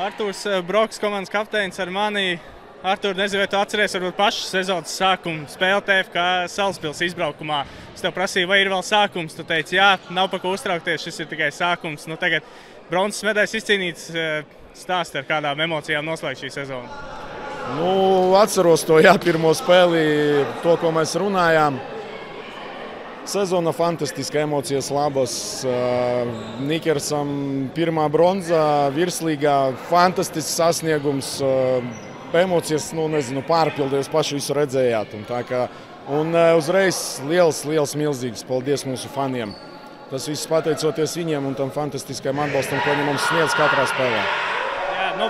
Artūrs Broks, komandas kapteinis ar mani. Artūr, nezinu, vai tu atceries varbūt pašu sezonas sākumu spēli TFK Salaspils izbraukumā. Es tev prasīju, vai ir vēl sākums. Tu teici, jā, nav pa ko uztraukties, šis ir tikai sākums. Nu, tagad bronzas medaļas izcīnīts. Stāsti, ar kādām emocijām noslēgt šī sezona. Nu, atceros to, jā, pirmo spēli, to, ko mēs runājām. Sezona fantastiska, emocijas labas. Nikersam pirmā bronza, virslīgā, fantastisks sasniegums. Emocijas, nu, nezinu, pārpildījus, paši visu redzējāt. Un uzreiz liels, milzīgs paldies mūsu faniem. Tas viss pateicoties viņiem un tam fantastiskajam atbalstam, ko viņi mums sniedz katrā spēlē. Jā, nu,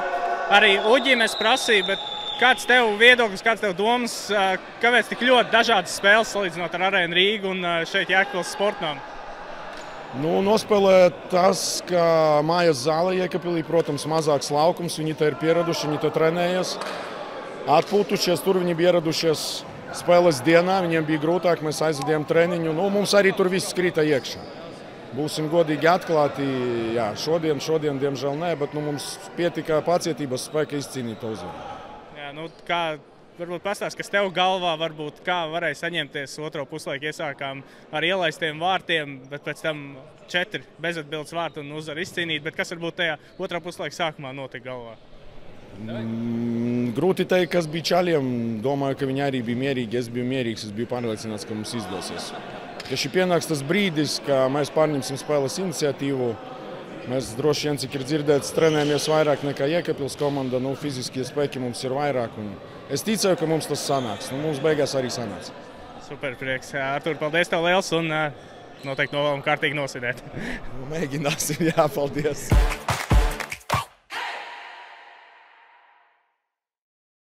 arī Uģim es prasīju, bet kāds tev viedoklis, kāds tev domas, kāpēc tik ļoti dažādas spēles salīdzinot ar Arēnu Rīgu un šeit Jēkabpils Sportnām? Nu, nospēlē tas, ka mājas zāle Jēkabpilī, protams, mazāks laukums, viņi te ir pieraduši, viņi te trenējas, atpūtušies, tur viņi bija ieradušies spēles dienā, viņiem bija grūtāk, mēs aizvedījām treniņu, nu, mums arī tur viss krita iekšā. Būsim godīgi atklāti, jā, šodien, diemžēl nē, bet nu, mums pietika pacietības spēka izcīnīt to uzvaru. Jā, nu, kā varbūt pastāst, kas tev galvā varbūt, kā varēja saņemties otro puslaiku iesākām ar ielaistiem vārtiem, bet pēc tam 4 bezatbildes vārtu un uzvaru izcīnīt, bet kas varbūt tajā otrā puslaika sākumā notika galvā? Grūti teikt, kas bija čaļiem. Domāju, ka viņi arī bija mierīgi, es biju mierīgs, es biju pārliecināts, ka mums izdosies. Ja šī pienāks tas brīdis, ka mēs pārņemsim spēles iniciatīvu, mēs droši vien, cik ir dzirdēts, trenējamies vairāk nekā Jēkabpils komanda, nu, fiziskie spēki mums ir vairāk. Un es ticēju, ka mums tas sanāks. Nu, mums beigās arī sanāca. Super prieks. Artūr, paldies tev liels un noteikti novēlam kārtīgi nosidēt. Mēģināsim, jā, paldies.